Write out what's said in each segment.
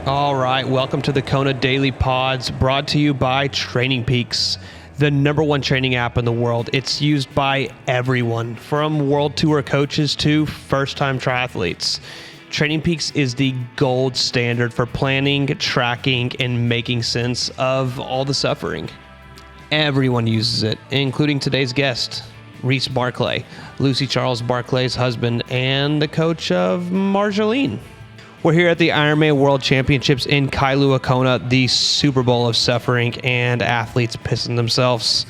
All right, welcome to the Kona Daily Pods, brought to you by TrainingPeaks, the #1 training app in the world. It's used by everyone, from world tour coaches to first-time triathletes. TrainingPeaks is the gold standard for planning, tracking, and making sense of all the suffering. Everyone uses it, including today's guest, Reece Barclay, Lucy Charles-Barclay's husband, and the coach of Margeline. We're here at the IRONMAN World Championships in Kailua, Kona, the Super Bowl of suffering and athletes pissing themselves.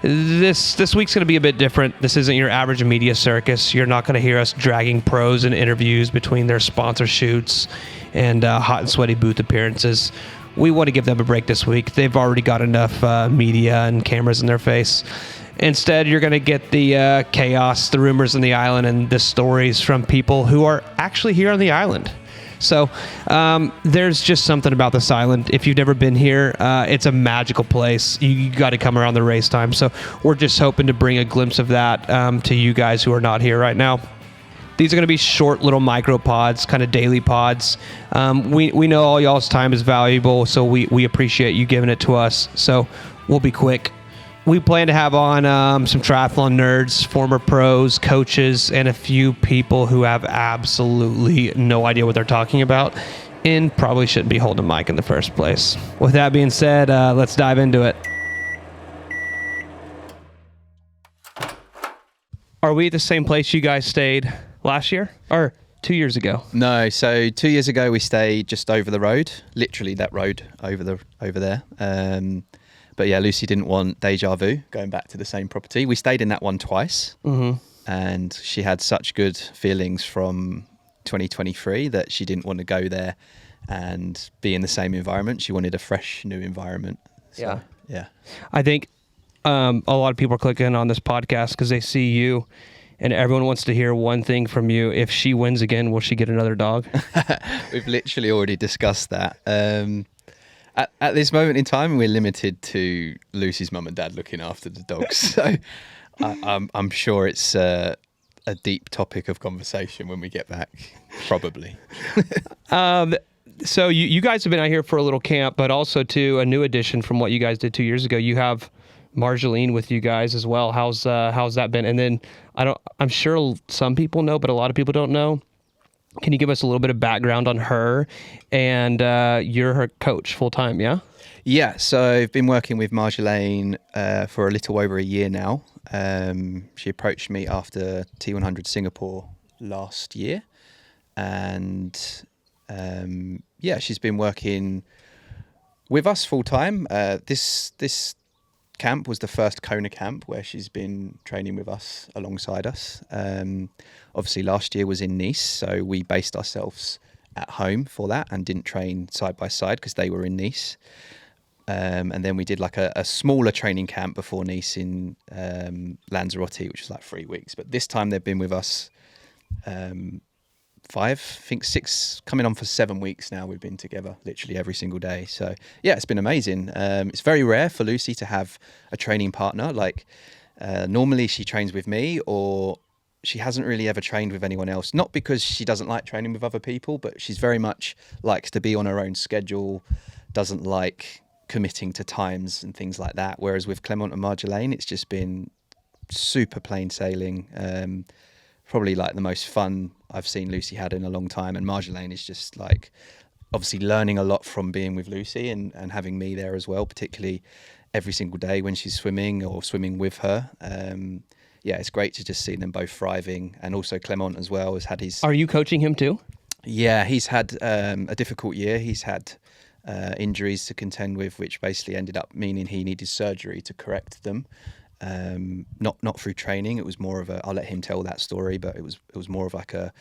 This week's going to be a bit different. This isn't your average media circus. You're not going to hear us dragging pros in interviews between their sponsor shoots and hot and sweaty booth appearances. We want to give them a break this week. They've already got enough media and cameras in their face. Instead, you're going to get the chaos, the rumors on the island, and the stories from people who are actually here on the island. So there's just something about this island. If you've never been here, it's a magical place. You got to come around the race time. So we're just hoping to bring a glimpse of that to you guys who are not here right now. These are going to be short little micro pods, kind of daily pods. We know all y'all's time is valuable, so we appreciate you giving it to us. So we'll be quick. We plan to have on some triathlon nerds, former pros, coaches, and a few people who have absolutely no idea what they're talking about and probably shouldn't be holding a mic in the first place. With that being said, let's dive into it. Are we at the same place you guys stayed last year or 2 years ago? No, so 2 years ago we stayed just over the road, literally that road over there. But yeah, Lucy didn't want deja vu, going back to the same property. We stayed in that one twice, and she had such good feelings from 2023 that she didn't want to go there and be in the same environment. She wanted a fresh, new environment. So, yeah. I think a lot of people are clicking on this podcast because they see you, and everyone wants to hear one thing from you. If she wins again, will she get another dog? We've literally already discussed that. At this moment in time, we're limited to Lucy's mum and dad looking after the dogs. So I'm sure it's a deep topic of conversation when we get back, probably. So you guys have been out here for a little camp, but also to a new addition from what you guys did 2 years ago. You have Margeline with you guys as well. How's that been? And then I'm sure some people know, but a lot of people don't know. Can you give us a little bit of background on her? And you're her coach full time, yeah? Yeah, so I've been working with Marjolaine for a little over a year now. She approached me after T100 Singapore last year. And she's been working with us full time. This camp was the first Kona camp where she's been training with us alongside us. Obviously last year was in Nice, so we based ourselves at home for that and didn't train side by side because they were in Nice. And then we did like a smaller training camp before Nice in Lanzarote, which was like 3 weeks. But this time they've been with us 6, coming on for 7 weeks now. We've been together literally every single day. So yeah, it's been amazing. It's very rare for Lucy to have a training partner. Like normally she trains with me, or she hasn't really ever trained with anyone else. Not because she doesn't like training with other people, but she's very much likes to be on her own schedule, doesn't like committing to times and things like that. Whereas with Clement and Marjolaine, it's just been super plain sailing. Probably like the most fun I've seen Lucy had in a long time. And Marjolaine is just like obviously learning a lot from being with Lucy and having me there as well, particularly every single day when she's swimming or swimming with her. It's great to just see them both thriving. And also Clement as well has had his... Are you coaching him too? Yeah, he's had a difficult year. He's had injuries to contend with, which basically ended up meaning he needed surgery to correct them. Not through training. It was more of I'll let him tell that story, but it was more of like I'd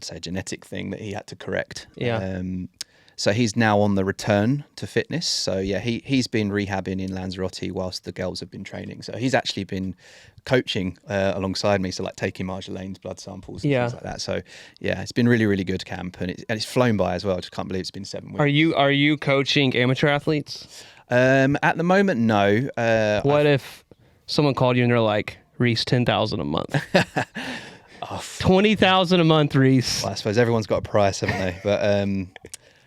say a genetic thing that he had to correct. Yeah. So he's now on the return to fitness. So yeah, he's been rehabbing in Lanzarote whilst the girls have been training. So he's actually been coaching alongside me. So like taking Marjolaine's blood samples and things like that. So yeah, it's been really, really good camp, and it's flown by as well. I just can't believe it's been 7 weeks. Are you coaching amateur athletes? At the moment, no. What if someone called you and they're like, Reece, $10,000 a month? $20,000 a month, Reece. Well, I suppose everyone's got a price, haven't they? But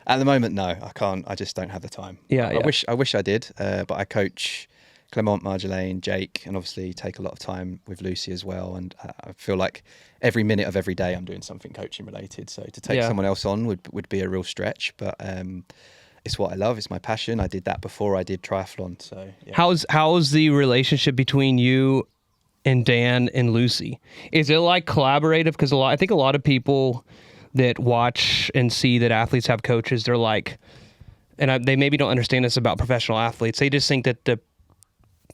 At the moment, no, I can't. I just don't have the time. Yeah, I wish I did, but I coach Clement, Marjolaine, Jake, and obviously take a lot of time with Lucy as well. And I feel like every minute of every day I'm doing something coaching related. So to take someone else on would be a real stretch. But it's what I love. It's my passion. I did that before I did triathlon. So yeah. How's the relationship between you and Dan and Lucy? Is it like collaborative? Because I think a lot of people that watch and see that athletes have coaches, they're like, and they maybe don't understand this about professional athletes. They just think that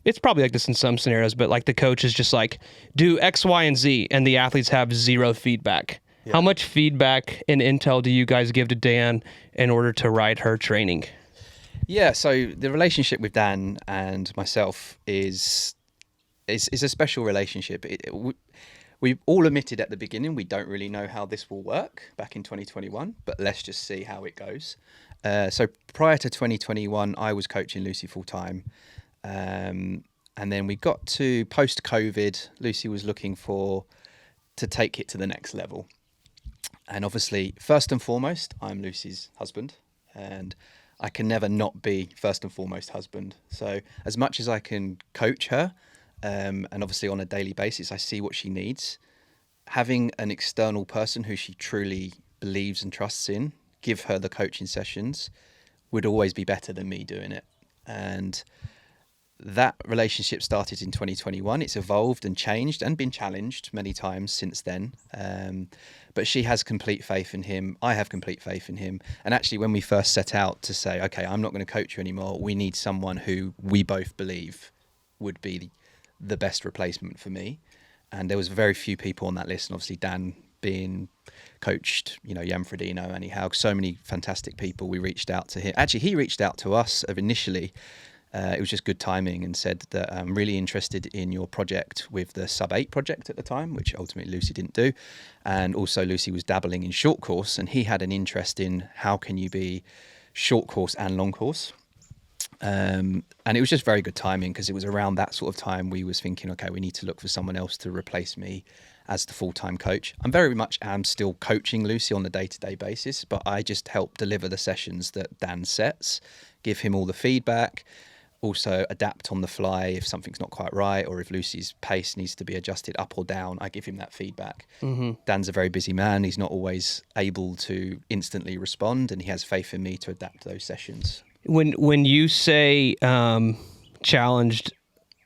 it's probably like this in some scenarios, but like the coach is just like, do X, Y, and Z, and the athletes have zero feedback. Yeah. How much feedback and intel do you guys give to Dan in order to ride her training? Yeah, so the relationship with Dan and myself is a special relationship. We all admitted at the beginning we don't really know how this will work back in 2021, but let's just see how it goes. So prior to 2021, I was coaching Lucy full time. And then we got to post-COVID, Lucy was looking to take it to the next level. And obviously, first and foremost, I'm Lucy's husband, and I can never not be first and foremost husband. So as much as I can coach her, and obviously on a daily basis, I see what she needs, having an external person who she truly believes and trusts in, give her the coaching sessions, would always be better than me doing it. And that relationship started in 2021. It's evolved and changed and been challenged many times since then. But she has complete faith in him. I have complete faith in him. And actually, when we first set out to say, okay, I'm not going to coach you anymore, we need someone who we both believe would be the best replacement for me. And there was very few people on that list. And obviously, Dan being coached, Jan Frodeno, Annie Haug, so many fantastic people. We reached out to him. Actually, he reached out to us initially. It was just good timing, and said that I'm really interested in your project with the Sub-8 project at the time, which ultimately Lucy didn't do. And also Lucy was dabbling in short course, and he had an interest in how can you be short course and long course. And it was just very good timing, because it was around that sort of time we was thinking, okay, we need to look for someone else to replace me as the full-time coach. I'm very much still coaching Lucy on a day-to-day basis, but I just help deliver the sessions that Dan sets, give him all the feedback, also adapt on the fly if something's not quite right, or if Lucy's pace needs to be adjusted up or down, I give him that feedback. Mm-hmm. Dan's a very busy man. He's not always able to instantly respond, and he has faith in me to adapt those sessions. When you say challenged,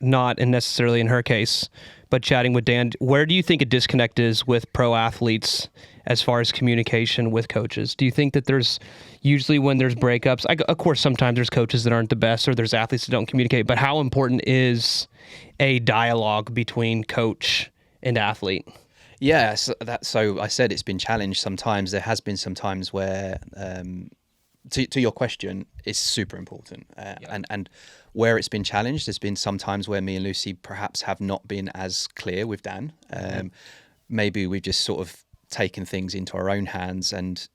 not necessarily in her case, but chatting with Dan, where do you think a disconnect is with pro athletes as far as communication with coaches? Do you think that there's usually when there's breakups, of course, sometimes there's coaches that aren't the best, or there's athletes that don't communicate, but how important is a dialogue between coach and athlete? Yeah, so I said it's been challenged sometimes. There has been some times where, to your question, it's super important. And where it's been challenged, there's been some times where me and Lucy perhaps have not been as clear with Dan. Maybe we've just sort of taken things into our own hands and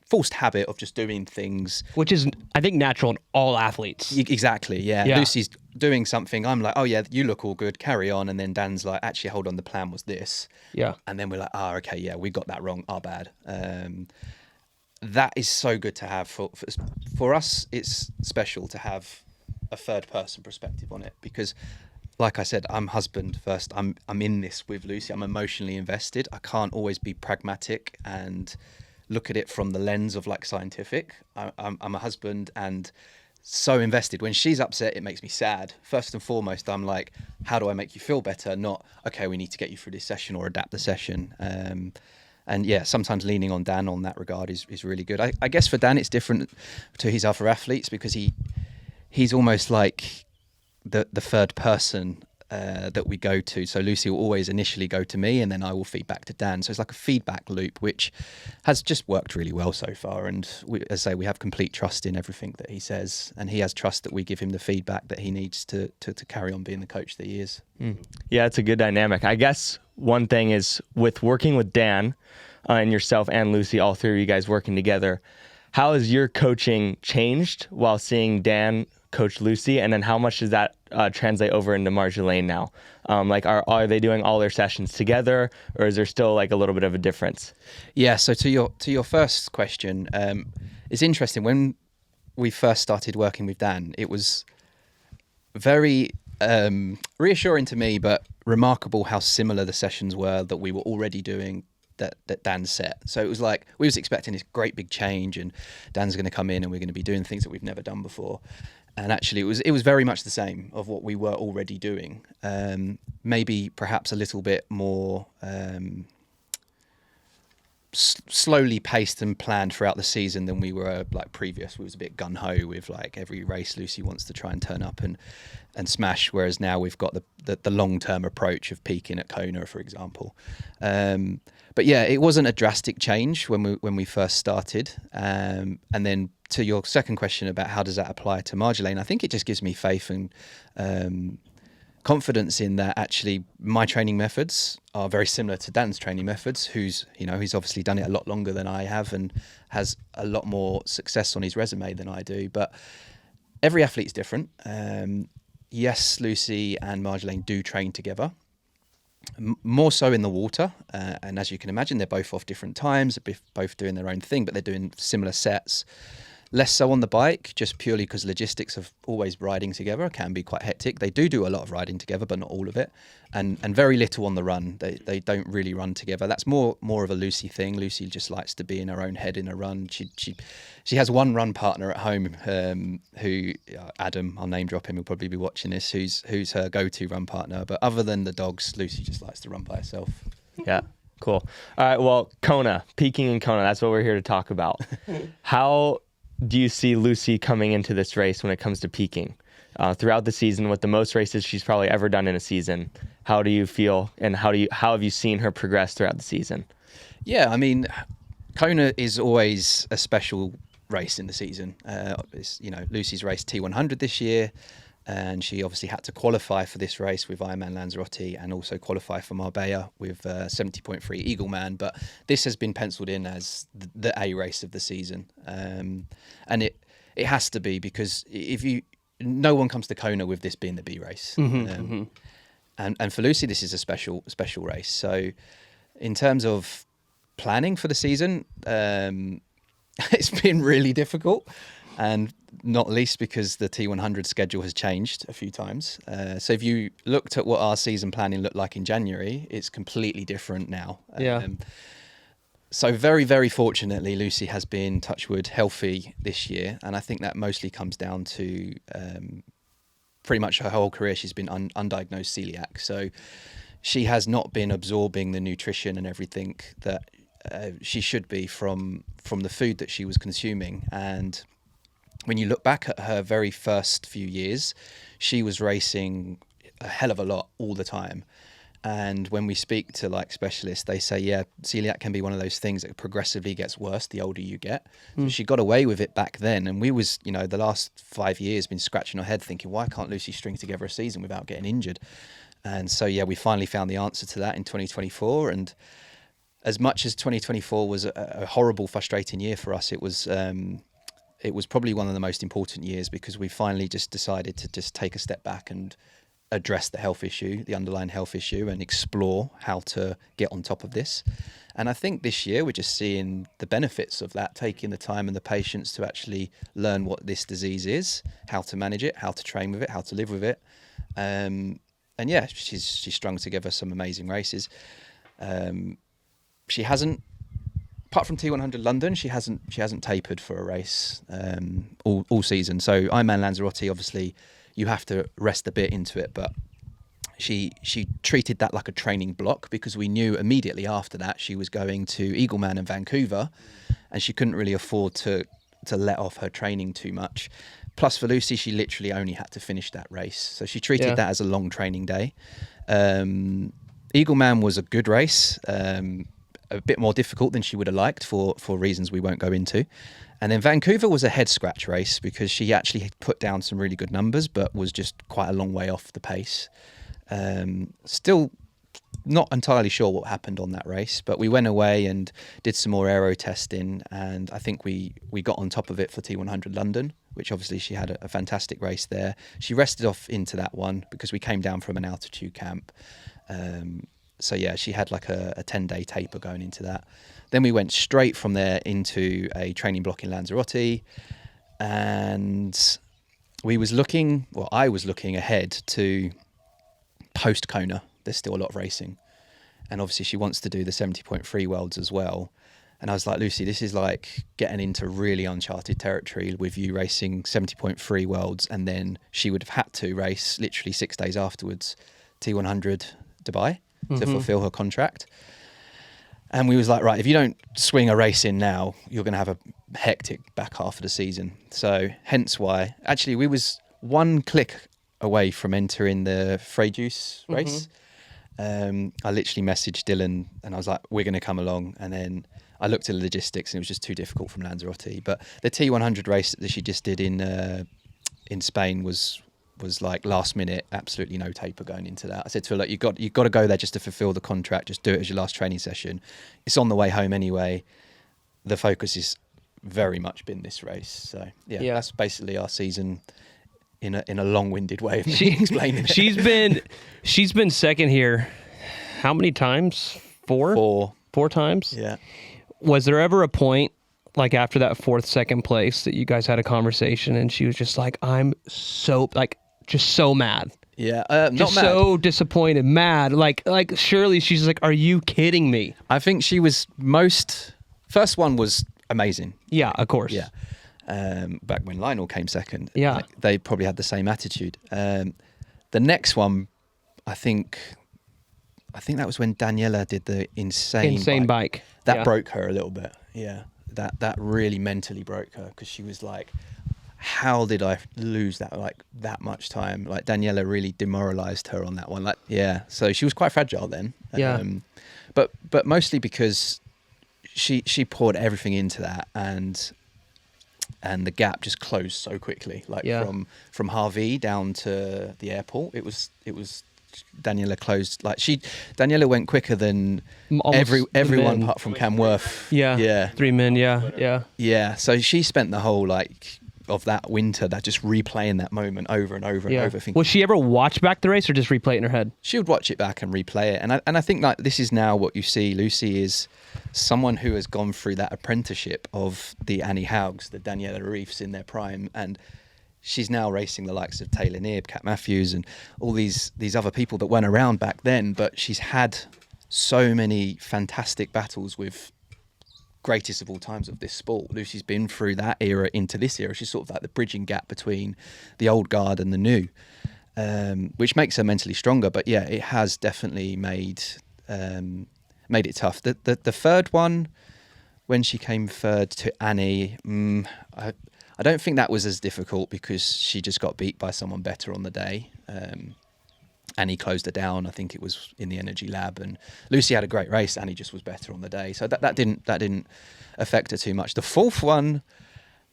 forced habit of just doing things. Which is, I think, natural in all athletes. Exactly, yeah. Lucy's doing something. I'm like, oh, yeah, you look all good. Carry on. And then Dan's like, actually, hold on, the plan was this. Yeah. And then we're like, okay, yeah, we got that wrong. Our bad. That is so good to have. For us, it's special to have a third person perspective on it, because like I said, I'm husband first. I'm in this with Lucy. I'm emotionally invested. I can't always be pragmatic and look at it from the lens of like scientific. I'm a husband and so invested. When she's upset, it makes me sad. First and foremost, I'm like, how do I make you feel better? Not, okay, we need to get you through this session or adapt the session. And yeah, sometimes leaning on Dan on that regard is really good. I guess for Dan, it's different to his other athletes, because he's almost like the third person that we go to. So Lucy will always initially go to me, and then I will feed back to Dan. So it's like a feedback loop, which has just worked really well so far. And as I say, we have complete trust in everything that he says, and he has trust that we give him the feedback that he needs to carry on being the coach that he is. Yeah, it's a good dynamic. I guess one thing is with working with Dan and yourself and Lucy, all three of you guys working together, how has your coaching changed while seeing Dan coach Lucy, and then how much does that translate over into Marjolaine now? Like, are they doing all their sessions together, or is there still like a little bit of a difference? Yeah. So to your first question, it's interesting. When we first started working with Dan, it was very reassuring to me, but remarkable how similar the sessions were that we were already doing that Dan set. So it was like we was expecting this great big change, and Dan's going to come in and we're going to be doing things that we've never done before. And actually it was very much the same of what we were already doing. Maybe perhaps a little bit more slowly paced and planned throughout the season than we were like previous. We was a bit gun-ho with like every race Lucy wants to try and turn up and smash, whereas now we've got the long-term approach of peaking at Kona, for example. But yeah, it wasn't a drastic change when we first started. And then to your second question about how does that apply to Marjolaine, I think it just gives me faith and confidence in that actually my training methods are very similar to Dan's training methods, he's obviously done it a lot longer than I have and has a lot more success on his resume than I do. But every athlete's different. Yes, Lucy and Marjolaine do train together, more so in the water. And as you can imagine, they're both off different times, they're both doing their own thing, but they're doing similar sets. Less so on the bike, just purely because logistics of always riding together can be quite hectic. They do a lot of riding together, but not all of it, and very little on the run. They don't really run together. That's more of a Lucy thing. Lucy just likes to be in her own head in a run. She has one run partner at home who Adam, I'll name drop him. He'll probably be watching this. Who's her go-to run partner. But other than the dogs, Lucy just likes to run by herself. Yeah. Cool. All right. Well, Kona, peaking in Kona. That's what we're here to talk about. How do you see Lucy coming into this race when it comes to peaking? Throughout the season, with the most races she's probably ever done in a season, how do you feel, and how have you seen her progress throughout the season? Yeah, I mean, Kona is always a special race in the season. Lucy's raced T100 this year, and she obviously had to qualify for this race with IRONMAN Lanzarote and also qualify for Marbella with 70.3 Eagleman. But this has been penciled in as the A race of the season. And it has to be, because no one comes to Kona with this being the B race. And for Lucy, this is a special race. So in terms of planning for the season, it's been really difficult. And not least because the T100 schedule has changed a few times. So if you looked at what our season planning looked like in January, it's completely different now. Yeah. So very, very fortunately, Lucy has been, touch wood, healthy this year. And I think that mostly comes down to pretty much her whole career, she's been undiagnosed celiac. So she has not been absorbing the nutrition and everything that she should be from the food that she was consuming. And when you look back at her very first few years, she was racing a hell of a lot all the time. And when we speak to like specialists, they say, yeah, celiac can be one of those things that progressively gets worse the older you get. So she got away with it back then. And we was, the last 5 years been scratching our head thinking, why can't Lucy string together a season without getting injured? And so, yeah, we finally found the answer to that in 2024. And as much as 2024 was a horrible, frustrating year for us, it was probably one of the most important years, because we finally just decided to just take a step back and address the health issue, the underlying health issue, and explore how to get on top of this. And I think this year we're just seeing the benefits of that, taking the time and the patience to actually learn what this disease is, how to manage it, how to train with it, how to live with it. And yeah, she's strung together some amazing races. She hasn't, apart from T100 London, she hasn't tapered for a race all season. So IRONMAN Lanzarote, obviously, you have to rest a bit into it, but she treated that like a training block, because we knew immediately after that she was going to Eagleman and Vancouver, and she couldn't really afford to let off her training too much. Plus for Lucy, she literally only had to finish that race, so she treated that as a long training day. Eagleman was a good race. A bit more difficult than she would have liked for reasons we won't go into. And then Vancouver was a head scratch race, because she actually put down some really good numbers, but was just quite a long way off the pace. Still not entirely sure what happened on that race, but we went away and did some more aero testing. And I think we got on top of it for T100 London, which obviously she had a fantastic race there. She rested off into that one because we came down from an altitude camp. So yeah, she had like a 10-day taper going into that. Then we went straight from there into a training block in Lanzarote, and I was looking ahead to post Kona. There's still a lot of racing, and obviously she wants to do the 70.3 Worlds as well. And I was like, Lucy, this is like getting into really uncharted territory with you racing 70.3 Worlds, and then she would have had to race literally 6 days afterwards T100 Dubai to fulfill her contract. And we was like, right, if you don't swing a race in now, you're going to have a hectic back half of the season. So hence why, actually, we was one click away from entering the Freyjuice race. I literally messaged Dylan and I was like, we're going to come along. And then I looked at the logistics and it was just too difficult from Lanzarote. But the T100 race that she just did in Spain was like last minute, absolutely no taper going into that. I said to her, like, you've got to go there just to fulfill the contract. Just do it as your last training session. It's on the way home anyway. The focus is very much been this race. So yeah. That's basically our season in a long-winded way of me explaining it. She's been second here. How many times? Four times? Yeah. Was there ever a point, like after that second place, that you guys had a conversation and she was just like, I'm so, like, just so mad? Yeah, just not mad. So disappointed, mad. Like surely she's like, are you kidding me? I think she was first one was amazing. Yeah, of course. Yeah. Back when Lionel came second. Yeah. Like, they probably had the same attitude. The next one, I think that was when Daniela did the insane bike. That broke her a little bit. Yeah. That really mentally broke her, because she was like, how did I lose that much time? Like, Daniela really demoralized her on that one. Like, yeah. So she was quite fragile then. Yeah. But mostly because she poured everything into that, and the gap just closed so quickly. Like, from Harvey down to the airport, it was Daniela closed. Like, Daniela went quicker than everyone apart from Cam Worth. Yeah. 3 men. Yeah. So she spent the whole of that winter just replaying that moment over and over and over. Will she ever watch back the race or just replay it in her head? She would watch it back and replay it. And I think that this is now what you see. Lucy is someone who has gone through that apprenticeship of the Annie Haugs, the Daniela Reefs in their prime, and she's now racing the likes of Taylor Neeb, Kat Matthews, and all these other people that weren't around back then. But she's had so many fantastic battles with greatest of all times of this sport. Lucy's been through that era into this era. She's sort of like the bridging gap between the old guard and the new, which makes her mentally stronger. But yeah, it has definitely made it tough. The third one, when she came third to Annie, I don't think that was as difficult, because she just got beat by someone better on the day. Annie closed her down. I think it was in the energy lab, and Lucy had a great race. Annie just was better on the day, so that didn't affect her too much. The fourth one,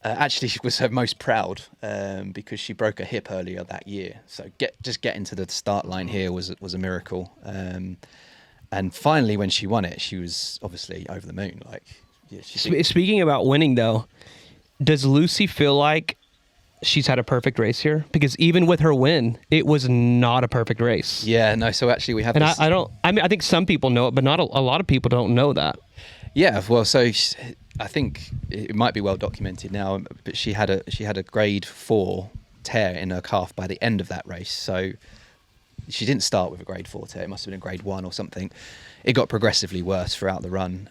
actually, she was her most proud, because she broke her hip earlier that year. So getting to the start line here was a miracle. And finally, when she won it, she was obviously over the moon. Speaking about winning, though, does Lucy feel like she's had a perfect race here? Because even with her win, it was not a perfect race. Yeah, no. So actually, we have. And I think some people know it, but not a lot of people don't know that. Yeah, well, so I think it might be well documented now, but she had a grade 4 tear in her calf by the end of that race. So she didn't start with a grade 4 tear. It must have been a grade 1 or something. It got progressively worse throughout the run.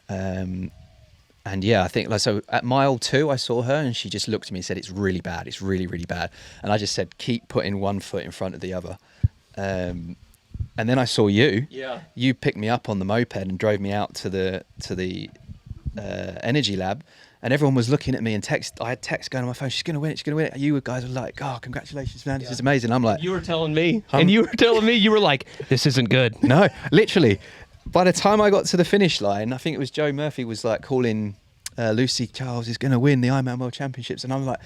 And yeah, I think so at mile 2, I saw her and she just looked at me and said, it's really bad. It's really, really bad. And I just said, keep putting one foot in front of the other. And then I saw you. Yeah. You picked me up on the moped and drove me out to the energy lab. And everyone was looking at me, and I had text going on my phone, she's going to win it, she's going to win it. You guys were like, oh, congratulations, man, this is amazing. I'm like... You were telling me, you were like, this isn't good. No, literally. By the time I got to the finish line, I think it was Joe Murphy was like calling Lucy Charles is going to win the IRONMAN World Championships. And I'm like,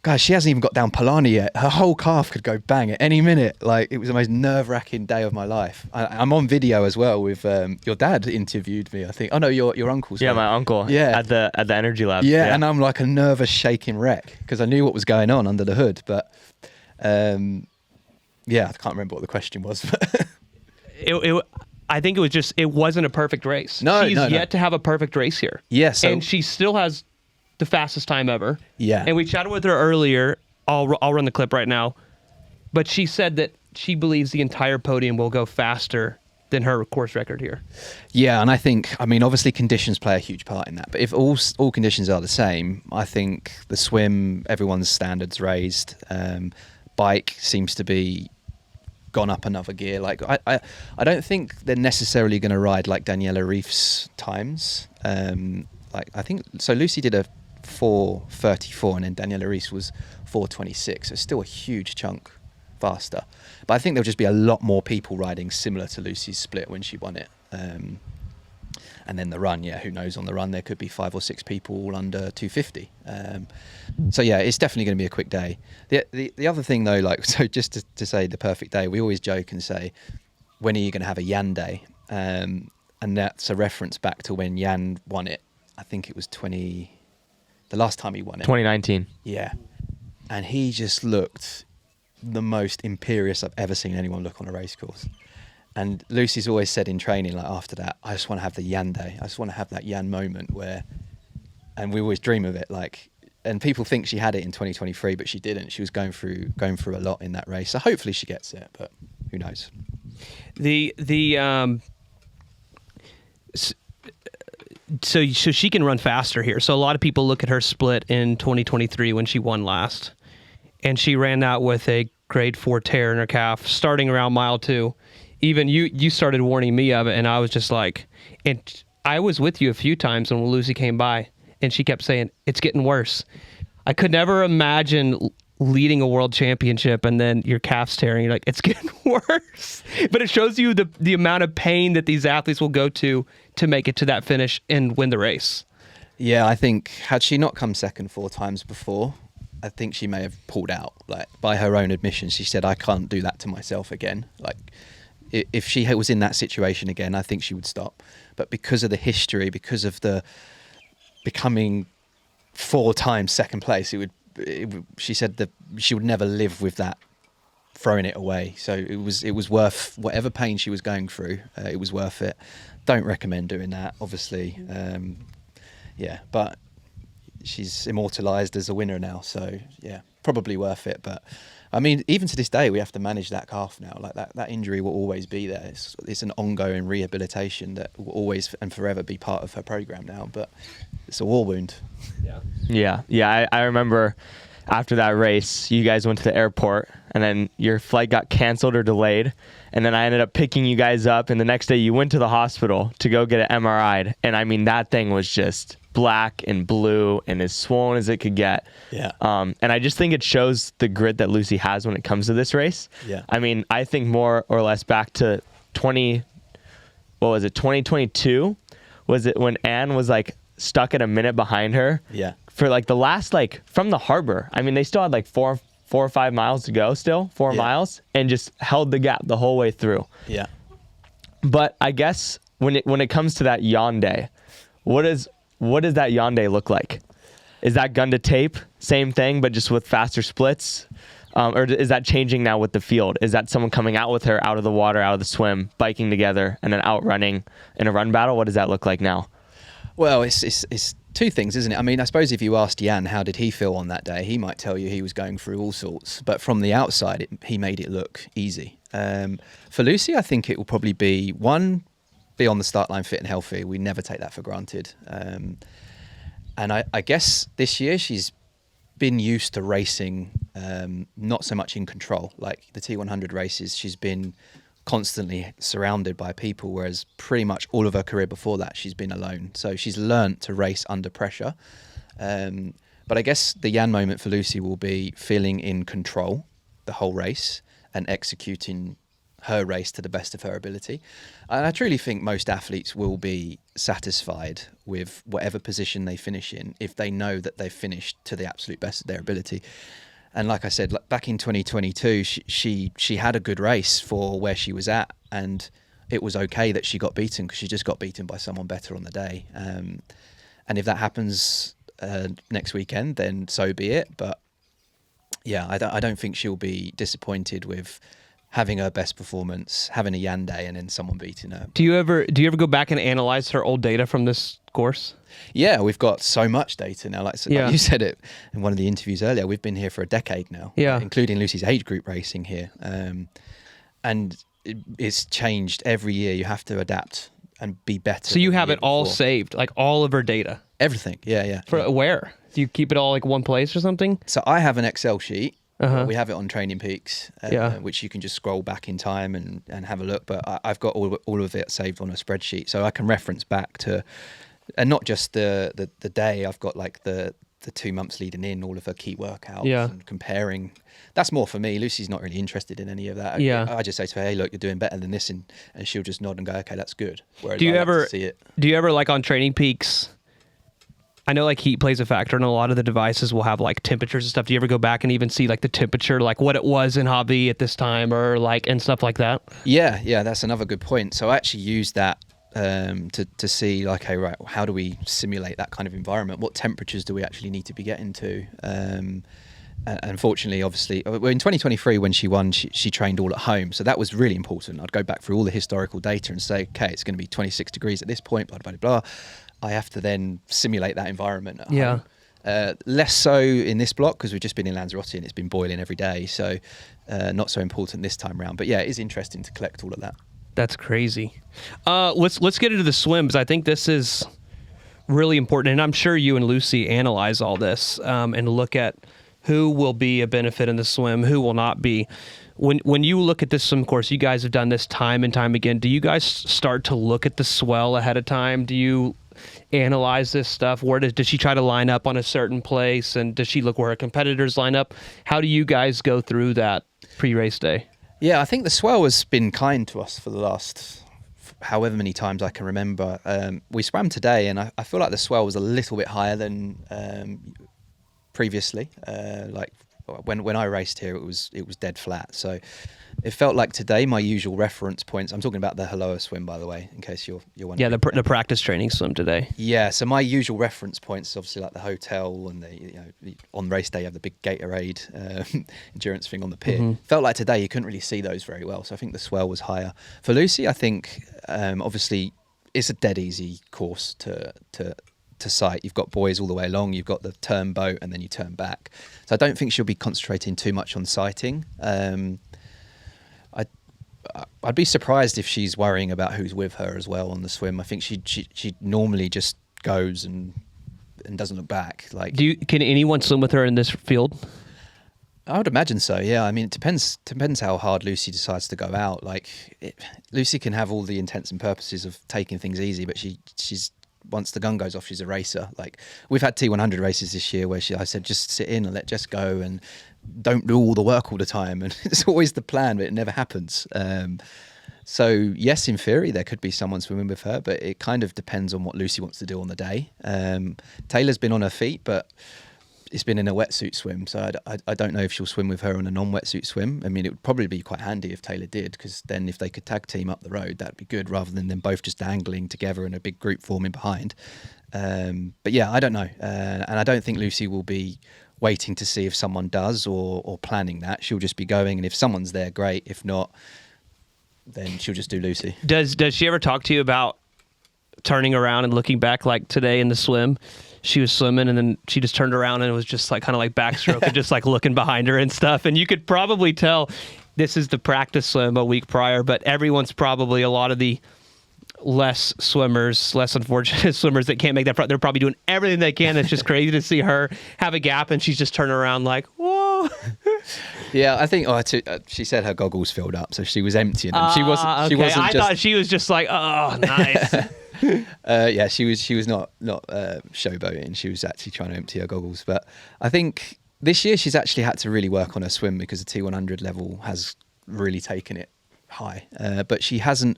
Guys, she hasn't even got down Polani yet. Her whole calf could go bang at any minute. Like, it was the most nerve-wracking day of my life. I'm on video as well with your dad interviewed me, I think. Oh no, your uncle's. Yeah, my uncle. Yeah, at the energy lab. Yeah, and I'm like a nervous, shaking wreck because I knew what was going on under the hood. But I can't remember what the question was. I think it was just, it wasn't a perfect race. No, She's no. yet to have a perfect race here. Yeah, so- and she still has the fastest time ever. Yeah. And we chatted with her earlier. I'll run the clip right now. But she said that she believes the entire podium will go faster than her course record here. Yeah, and I think, obviously conditions play a huge part in that. But if all conditions are the same, I think the swim, everyone's standards raised. Bike seems to be gone up another gear. Like I don't think they're necessarily going to ride like Daniela Rief's times. Like I think so. Lucy did a 4:34, and then Daniela Rief was 4:26. So still a huge chunk faster. But I think there'll just be a lot more people riding similar to Lucy's split when she won it. And then the run, who knows? On the run, there could be 5 or 6 people all under 250. So yeah, it's definitely going to be a quick day. The other thing though, like, so just to say the perfect day, we always joke and say, when are you going to have a Jan day? And that's a reference back to when Jan won it. I think it was the last time he won it. 2019. Yeah. And he just looked the most imperious I've ever seen anyone look on a race course. And Lucy's always said in training, like after that, I just want to have the Jan day. I just want to have that Jan moment where, and we always dream of it. Like, and people think she had it in 2023, but she didn't. She was going through a lot in that race. So hopefully she gets it, but who knows? So she can run faster here. So a lot of people look at her split in 2023 when she won last, and she ran out with a grade 4 tear in her calf starting around mile 2. Even you started warning me of it, and I was just like, and I was with you a few times when Lucy came by, and she kept saying, it's getting worse. I could never imagine leading a world championship and then your calf's tearing. You're like, it's getting worse. But it shows you the amount of pain that these athletes will go to make it to that finish and win the race. Yeah, I think had she not come second 4 times before, I think she may have pulled out. Like, by her own admission, she said, I can't do that to myself again. Like, if she was in that situation again, I think she would stop. But because of the history, because of the becoming 4 times second place, she said that she would never live with that, throwing it away. So it was worth whatever pain she was going through. It was worth it. Don't recommend doing that, obviously. But she's immortalised as a winner now. So yeah, probably worth it. But I mean, even to this day, we have to manage that calf now. Like that injury will always be there. It's an ongoing rehabilitation that will always and forever be part of her program now. But it's a war wound. Yeah. I remember after that race, you guys went to the airport, and then your flight got canceled or delayed, and then I ended up picking you guys up, and the next day you went to the hospital to go get an MRI'd, and I mean, that thing was just black and blue and as swollen as it could get. Yeah. And I just think it shows the grit that Lucy has when it comes to this race. Yeah. I mean, I think more or less back to 2022? Was it when Anne was like stuck at a minute behind her? Yeah. For like the last, like from the harbor. I mean, they still had like 4 or 5 miles to go still, 4 miles, and just held the gap the whole way through. Yeah. But I guess when it comes to that Jan day, what does that Jan day look like? Is that gun to tape? Same thing, but just with faster splits? Or is that changing now with the field? Is that someone coming out with her out of the water, out of the swim, biking together, and then out running in a run battle? What does that look like now? Well, it's 2 things, isn't it? I mean, I suppose if you asked Jan how did he feel on that day, he might tell you he was going through all sorts. But from the outside, he made it look easy. For Lucy, I think it will probably be, 1, be on the start line fit and healthy. We never take that for granted. And I guess this year she's been used to racing, not so much in control. Like the T100 races, she's been constantly surrounded by people, whereas pretty much all of her career before that, she's been alone. So she's learnt to race under pressure. But I guess the Jan moment for Lucy will be feeling in control the whole race and executing her race to the best of her ability. And I truly think most athletes will be satisfied with whatever position they finish in if they know that they've finished to the absolute best of their ability. And like I said, back in 2022, she had a good race for where she was at, and it was okay that she got beaten because she just got beaten by someone better on the day. And if that happens next weekend, then so be it. But yeah, I don't think she'll be disappointed with having her best performance, having a Yan day, and then someone beating her. Do you ever go back and analyze her old data from this course? Yeah, we've got so much data now. Like you said it in one of the interviews earlier, we've been here for a decade now, including Lucy's age group racing here. And it's changed every year. You have to adapt and be better. So you have it all saved, like all of her data? Everything, yeah. Where? Do you keep it all like one place or something? So I have an Excel sheet. We have it on TrainingPeaks, which you can just scroll back in time and have a look. But I've got all of it saved on a spreadsheet, so I can reference back to, and not just the day. I've got like the 2 months leading in, all of her key workouts, and comparing. That's more for me. Lucy's not really interested in any of that. I just say to her, "Hey, look, you're doing better than this," and she'll just nod and go, "Okay, that's good." Whereas do you ever see it? Do you ever like on TrainingPeaks? I know like heat plays a factor, and a lot of the devices will have like temperatures and stuff. Do you ever go back and even see like the temperature, like what it was in hobby at this time, or like and stuff like that? Yeah, that's another good point. So I actually use that to see like, hey, right, how do we simulate that kind of environment? What temperatures do we actually need to be getting to? And unfortunately, obviously, in 2023 when she won, she trained all at home, so that was really important. I'd go back through all the historical data and say, okay, it's going to be 26 degrees at this point, blah blah blah. I have to then simulate that environment at home. Less so in this block because we've just been in Lanzarote and it's been boiling every day, so not so important this time around. But yeah, it is interesting to collect all of that. That's crazy. Let's get into the swims. I think this is really important, and I'm sure you and Lucy analyze all this and look at who will be a benefit in the swim, who will not be. When you look at this swim course, you guys have done this time and time again. Do you guys start to look at the swell ahead of time? Do you analyze this stuff? Where does she try to line up on a certain place, and does she look where her competitors line up? How do you guys go through that pre-race day? Yeah, I think the swell has been kind to us for the last however many times I can remember. We swam today, and I feel like the swell was a little bit higher than previously. Like when I raced here, it was dead flat. So it felt like today my usual reference points. I'm talking about the Haloa swim, by the way, in case you're wondering. Yeah, the practice training swim today. Yeah, so my usual reference points is obviously like the hotel, and on race day you have the big Gatorade endurance thing on the pier. Felt like today you couldn't really see those very well, so I think the swell was higher. For Lucy, I think obviously it's a dead easy course to sight. You've got buoys all the way along, you've got the turn boat, and then you turn back. So I don't think she'll be concentrating too much on sighting. I'd be surprised if she's worrying about who's with her as well on the swim. I think she normally just goes and doesn't look back. Like, can anyone swim with her in this field? I would imagine so. Yeah, I mean, it depends how hard Lucy decides to go out. Like, Lucy can have all the intents and purposes of taking things easy, but she's once the gun goes off, she's a racer. Like, we've had T100 races this year where I said just sit in and let Jess go and don't do all the work all the time, and it's always the plan, but it never happens. So yes, in theory there could be someone swimming with her, but it kind of depends on what Lucy wants to do on the day. Taylor's been on her feet, but it's been in a wetsuit swim, so I don't know if she'll swim with her on a non-wetsuit swim. I mean, it would probably be quite handy if Taylor did, because then if they could tag team up the road, that'd be good, rather than them both just dangling together in a big group forming behind. But yeah, I don't know, and I don't think Lucy will be waiting to see if someone does or planning that. She'll just be going, and if someone's there, great. If not, then she'll just do Lucy. Does she ever talk to you about turning around and looking back, like today in the swim? She was swimming and then she just turned around and it was just like kind of like backstroke and just like looking behind her and stuff. And you could probably tell this is the practice swim a week prior, but everyone's probably, a lot of the less unfortunate swimmers that can't make that, they're probably doing everything they can. It's just crazy to see her have a gap and she's just turning around like, whoa. Yeah, I think she said her goggles filled up, so she was emptying them. She wasn't. I thought she was just like, oh, nice. Yeah, she was not showboating. She was actually trying to empty her goggles. But I think this year she's actually had to really work on her swim, because the T100 level has really taken it high. But she hasn't,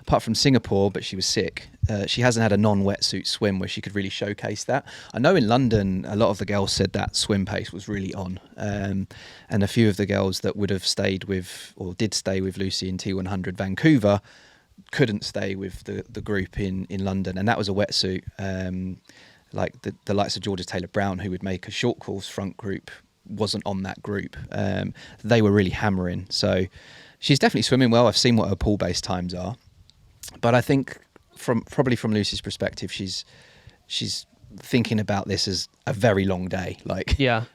apart from Singapore, but she was sick, she hasn't had a non-wetsuit swim where she could really showcase that. I know in London, a lot of the girls said that swim pace was really on. And a few of the girls that would have stayed with, or did stay with Lucy in T100 Vancouver, couldn't stay with the group in London. And that was a wetsuit. Like the likes of Georgia Taylor-Brown, who would make a short course front group, wasn't on that group. They were really hammering. So she's definitely swimming well. I've seen what her pool-based times are. But I think probably from Lucy's perspective, she's thinking about this as a very long day.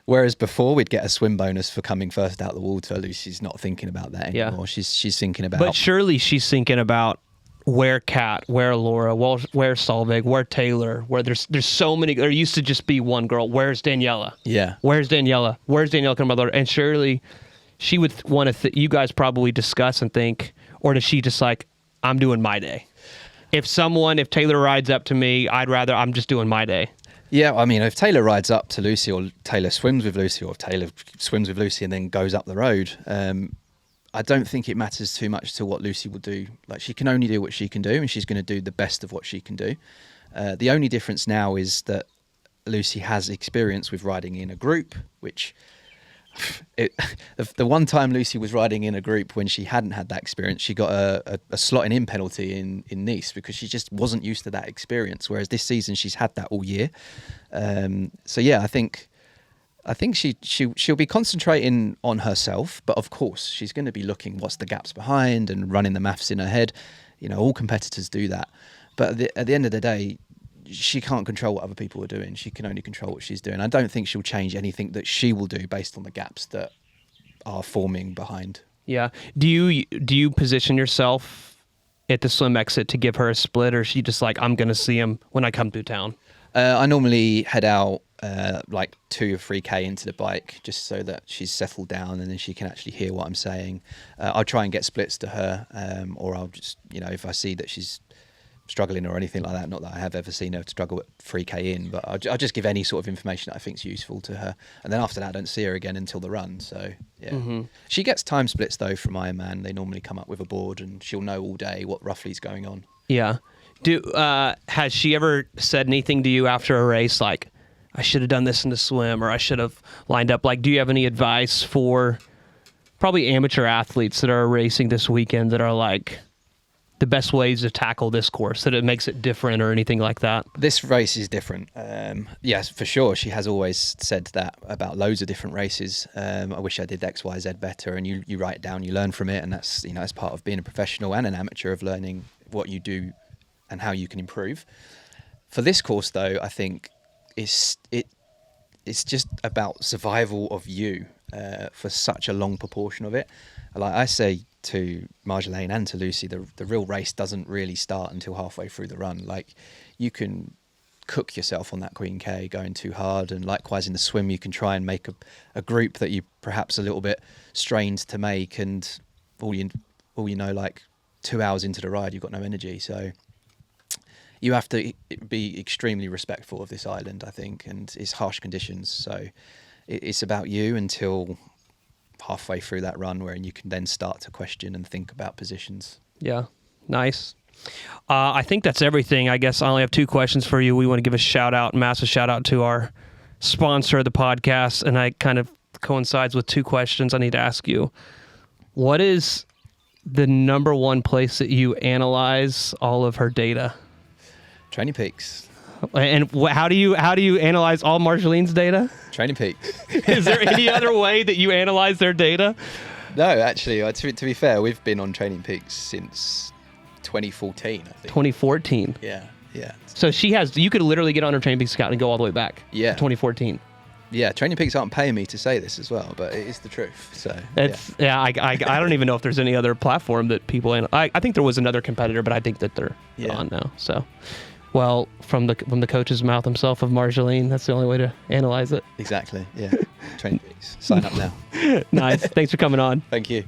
Whereas before we'd get a swim bonus for coming first out the water, Lucy's not thinking about that anymore. Yeah. She's thinking about. But surely she's thinking about where Kat, where Laura, where Solveig, where Taylor, where there's so many. There used to just be one girl. Where's Daniela? Yeah. Where's Daniela? Where's Daniela coming by? And surely she would want to. You guys probably discuss and think, or does she just like, I'm doing my day? If Taylor rides up to me, I'm just doing my day. Yeah, I mean, if Taylor rides up to Lucy, or Taylor swims with Lucy, or Taylor swims with Lucy and then goes up the road, I don't think it matters too much to what Lucy will do. Like, she can only do what she can do, and she's going to do the best of what she can do. The only difference now is that Lucy has experience with riding in a group, which the one time Lucy was riding in a group when she hadn't had that experience, she got a slotting in penalty in Nice because she just wasn't used to that experience. Whereas this season she's had that all year. So yeah, I think she'll be concentrating on herself, but of course she's going to be looking what's the gaps behind and running the maths in her head. You know, all competitors do that. But at the end of the day, she can't control what other people are doing. She can only control what she's doing. I don't think she'll change anything that she will do based on the gaps that are forming behind. Yeah. Do you position yourself at the swim exit to give her a split, or is she just like, I'm going to see him when I come through town? I normally head out like 2 or 3K into the bike just so that she's settled down and then she can actually hear what I'm saying. I'll try and get splits to her, or I'll just, if I see that she's struggling or anything like that, not that I have ever seen her struggle at 3K in, but I'll just give any sort of information that I think is useful to her. And then after that, I don't see her again until the run. So, yeah. Mm-hmm. She gets time splits, though, from Ironman. They normally come up with a board and she'll know all day what roughly is going on. Yeah. Has she ever said anything to you after a race like, I should have done this in the swim, or I should have lined up? Like, do you have any advice for probably amateur athletes that are racing this weekend that are like, the best ways to tackle this course, that it makes it different or anything like that? This race is different. Yes, for sure. She has always said that about loads of different races. I wish I did X, Y, Z better. And you write it down, you learn from it. And that's, that's part of being a professional and an amateur, of learning what you do and how you can improve. For this course, though, I think it's just about survival of you for such a long proportion of it. Like I say to Marjolaine and to Lucy, the real race doesn't really start until halfway through the run. Like, you can cook yourself on that Queen K going too hard, and likewise in the swim you can try and make a group that you perhaps a little bit strained to make, and all you know, like 2 hours into the ride you've got no energy. So you have to be extremely respectful of this island, I think, and its harsh conditions. So it's about you until halfway through that run, where you can then start to question and think about positions. Yeah, nice. I think that's everything. I guess I only have 2 questions for you. We want to give a massive shout out to our sponsor of the podcast, and I kind of coincides with 2 questions I need to ask you. What is the number one place that you analyze all of her data? TrainingPeaks. And how do you analyze all Marjoline's data? TrainingPeaks. Is there any other way that you analyze their data? No, actually, to be fair, we've been on TrainingPeaks since 2014, I think. 2014. Yeah. So you could literally get on her TrainingPeaks account and go all the way back. Yeah. To 2014. Yeah, TrainingPeaks aren't paying me to say this as well, but it is the truth. So I don't even know if there's any other platform that people. I think there was another competitor, but I think that they're on now. So. Well, from the coach's mouth himself of Margeline, that's the only way to analyze it. Exactly, yeah. TrainingPeaks. Sign up now. Nice. Thanks for coming on. Thank you.